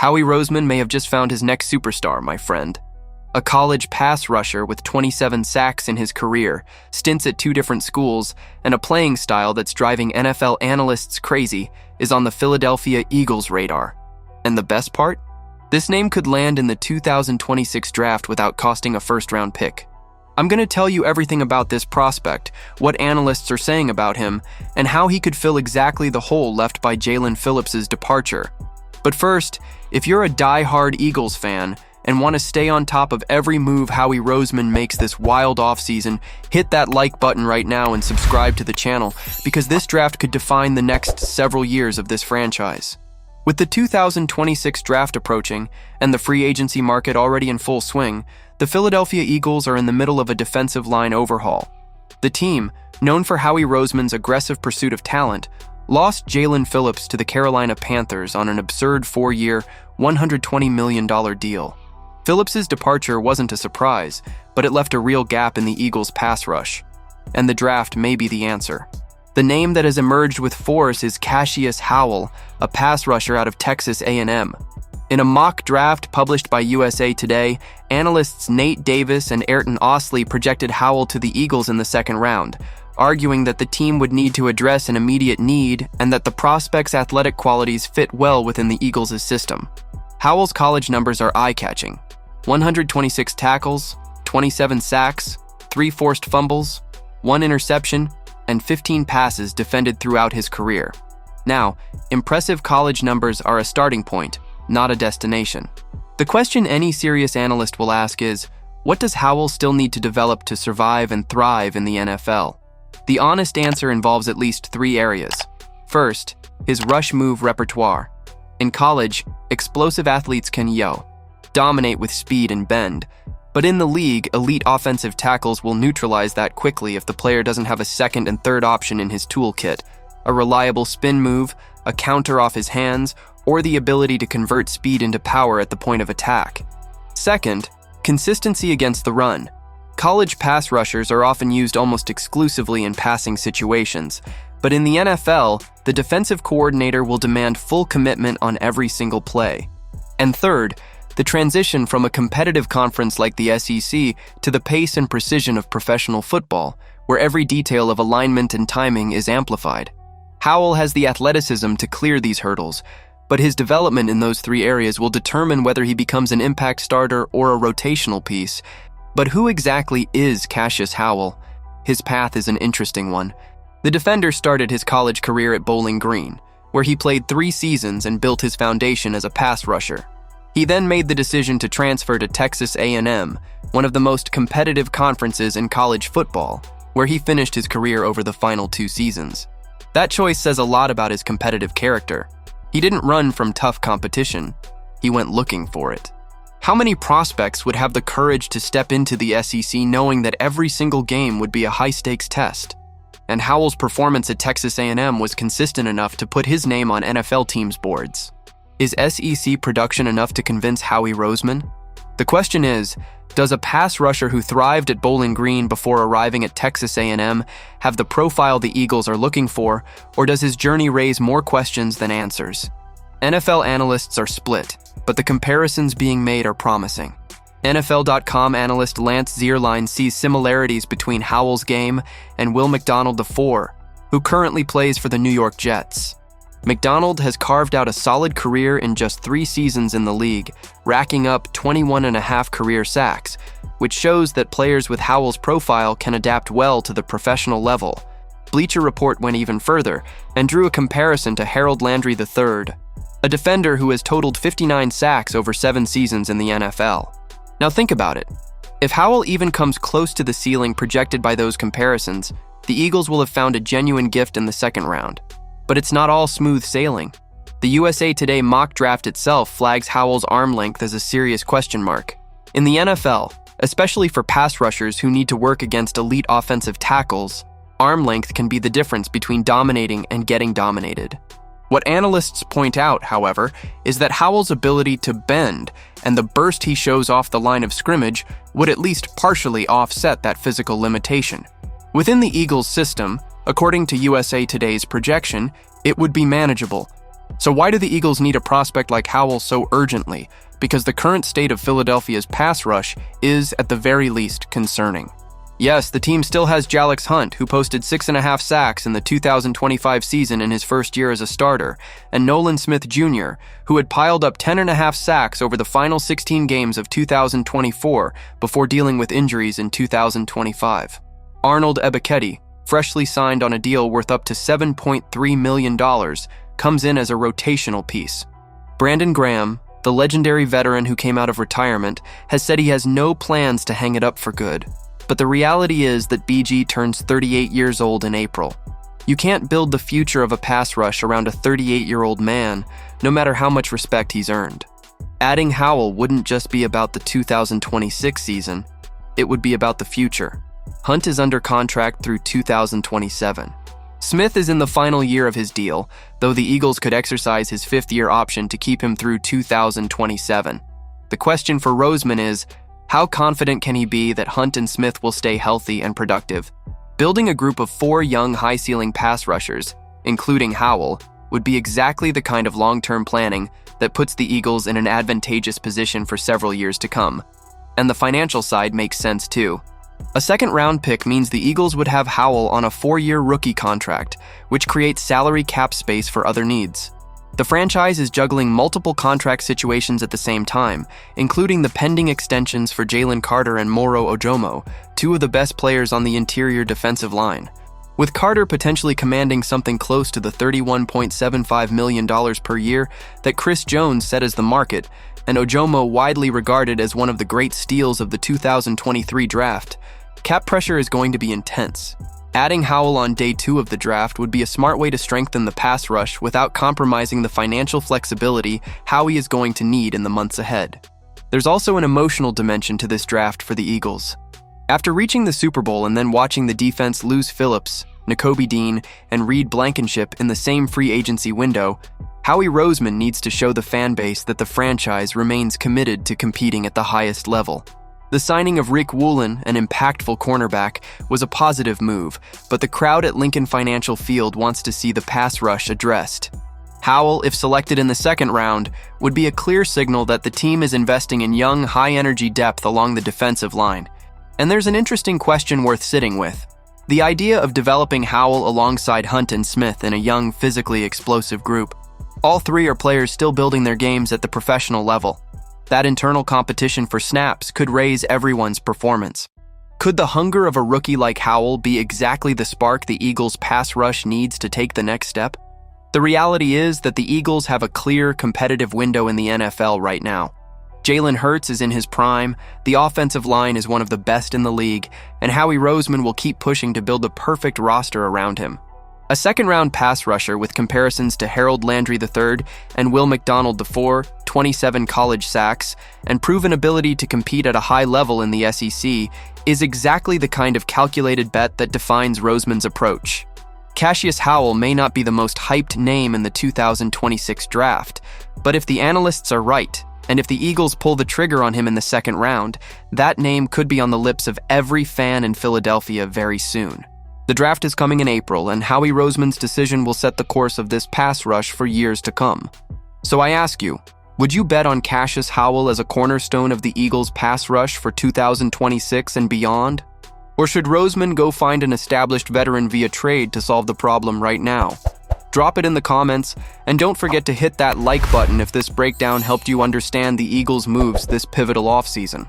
Howie Roseman may have just found his next superstar, my friend. A college pass rusher with 27 sacks in his career, stints at 2 different schools, and a playing style that's driving NFL analysts crazy is on the Philadelphia Eagles' radar. And the best part? This name could land in the 2026 draft without costing a first-round pick. I'm going to tell you everything about this prospect, what analysts are saying about him, and how he could fill exactly the hole left by Jaelan Phillips' departure. But first, if you're a die-hard Eagles fan and want to stay on top of every move Howie Roseman makes this wild offseason, hit that like button right now and subscribe to the channel, because this draft could define the next several years of this franchise. With the 2026 draft approaching and the free agency market already in full swing, the Philadelphia Eagles are in the middle of a defensive line overhaul. The team, known for Howie Roseman's aggressive pursuit of talent, lost Jaelan Phillips to the Carolina Panthers on an absurd 4-year, $120 million deal. Phillips's departure wasn't a surprise, but it left a real gap in the Eagles' pass rush. And the draft may be the answer. The name that has emerged with force is Cashius Howell, a pass rusher out of Texas A&M. In a mock draft published by USA Today, analysts Nate Davis and Ayrton Osley projected Howell to the Eagles in the 2nd round, arguing that the team would need to address an immediate need and that the prospect's athletic qualities fit well within the Eagles' system. Howell's college numbers are eye-catching: 126 tackles, 27 sacks, 3 forced fumbles, 1 interception, and 15 passes defended throughout his career. Now, impressive college numbers are a starting point, not a destination. The question any serious analyst will ask is, what does Howell still need to develop to survive and thrive in the NFL? The honest answer involves at least 3 areas. First, his rush move repertoire. In college, explosive athletes can dominate with speed and bend, but in the league, elite offensive tackles will neutralize that quickly if the player doesn't have a 2nd and 3rd option in his toolkit: a reliable spin move, a counter off his hands, or the ability to convert speed into power at the point of attack. Second, consistency against the run. College pass rushers are often used almost exclusively in passing situations, but in the NFL, the defensive coordinator will demand full commitment on every single play. And third, the transition from a competitive conference like the SEC to the pace and precision of professional football, where every detail of alignment and timing is amplified. Howell has the athleticism to clear these hurdles, but his development in those 3 areas will determine whether he becomes an impact starter or a rotational piece. But who exactly is Cashius Howell? His path is an interesting one. The defender started his college career at Bowling Green, where he played 3 seasons and built his foundation as a pass rusher. He then made the decision to transfer to Texas A&M, one of the most competitive conferences in college football, where he finished his career over the final 2 seasons. That choice says a lot about his competitive character. He didn't run from tough competition. He went looking for it. How many prospects would have the courage to step into the SEC knowing that every single game would be a high-stakes test? And Howell's performance at Texas A&M was consistent enough to put his name on NFL teams' boards. Is SEC production enough to convince Howie Roseman? The question is, does a pass rusher who thrived at Bowling Green before arriving at Texas A&M have the profile the Eagles are looking for, or does his journey raise more questions than answers? NFL analysts are split, but the comparisons being made are promising. NFL.com analyst Lance Zierlein sees similarities between Howell's game and Will McDonald IV, who currently plays for the New York Jets. McDonald has carved out a solid career in just 3 seasons in the league, racking up 21.5 career sacks, which shows that players with Howell's profile can adapt well to the professional level. Bleacher Report went even further and drew a comparison to Harold Landry III, a defender who has totaled 59 sacks over 7 seasons in the NFL. Now think about it. If Howell even comes close to the ceiling projected by those comparisons, the Eagles will have found a genuine gift in the 2nd round. But it's not all smooth sailing. The USA Today mock draft itself flags Howell's arm length as a serious question mark. In the NFL, especially for pass rushers who need to work against elite offensive tackles, arm length can be the difference between dominating and getting dominated. What analysts point out, however, is that Howell's ability to bend and the burst he shows off the line of scrimmage would at least partially offset that physical limitation. Within the Eagles' system, according to USA Today's projection, it would be manageable, So why do the Eagles need a prospect like Howell so urgently? Because the current state of Philadelphia's pass rush is, at the very least, concerning. Yes, the team still has Jalyx Hunt, who posted 6.5 sacks in the 2025 season in his first year as a starter, and Nolan Smith Jr., who had piled up 10.5 sacks over the final 16 games of 2024 before dealing with injuries in 2025. Arnold Ebiketie, freshly signed on a deal worth up to $7.3 million, comes in as a rotational piece. Brandon Graham, the legendary veteran who came out of retirement, has said he has no plans to hang it up for good. But the reality is that BG turns 38 years old in April. You can't build the future of a pass rush around a 38-year-old man, no matter how much respect he's earned. Adding Howell wouldn't just be about the 2026 season, it would be about the future. Hunt is under contract through 2027. Smith is in the final year of his deal, though the Eagles could exercise his fifth-year option to keep him through 2027. The question for Roseman is, how confident can he be that Hunt and Smith will stay healthy and productive? Building a group of 4 young, high-ceiling pass rushers, including Howell, would be exactly the kind of long-term planning that puts the Eagles in an advantageous position for several years to come. And the financial side makes sense too. A second-round pick means the Eagles would have Howell on a 4-year rookie contract, which creates salary cap space for other needs. The franchise is juggling multiple contract situations at the same time, including the pending extensions for Jalen Carter and Moro Ojomo, 2 of the best players on the interior defensive line. With Carter potentially commanding something close to the $31.75 million per year that Chris Jones set as the market, and Ojomo widely regarded as one of the great steals of the 2023 draft, cap pressure is going to be intense. Adding Howell on day 2 of the draft would be a smart way to strengthen the pass rush without compromising the financial flexibility Howie is going to need in the months ahead. There's also an emotional dimension to this draft for the Eagles. After reaching the Super Bowl and then watching the defense lose Phillips, Nakobe Dean, and Reed Blankenship in the same free agency window, Howie Roseman needs to show the fan base that the franchise remains committed to competing at the highest level. The signing of Rick Woolen, an impactful cornerback, was a positive move, but the crowd at Lincoln Financial Field wants to see the pass rush addressed. Howell, if selected in the second round, would be a clear signal that the team is investing in young, high-energy depth along the defensive line. And there's an interesting question worth sitting with. The idea of developing Howell alongside Hunt and Smith in a young, physically explosive group. All 3 are players still building their games at the professional level. That internal competition for snaps could raise everyone's performance. Could the hunger of a rookie like Howell be exactly the spark the Eagles' pass rush needs to take the next step? The reality is that the Eagles have a clear competitive window in the NFL right now. Jalen Hurts is in his prime, the offensive line is one of the best in the league, and Howie Roseman will keep pushing to build the perfect roster around him. A second-round pass rusher with comparisons to Harold Landry III and Will McDonald IV, 27 college sacks, and proven ability to compete at a high level in the SEC is exactly the kind of calculated bet that defines Roseman's approach. Cashius Howell may not be the most hyped name in the 2026 draft, but if the analysts are right, and if the Eagles pull the trigger on him in the second round, that name could be on the lips of every fan in Philadelphia very soon. The draft is coming in April, and Howie Roseman's decision will set the course of this pass rush for years to come. So I ask you, would you bet on Cashius Howell as a cornerstone of the Eagles' pass rush for 2026 and beyond? Or should Roseman go find an established veteran via trade to solve the problem right now? Drop it in the comments, and don't forget to hit that like button if this breakdown helped you understand the Eagles' moves this pivotal offseason.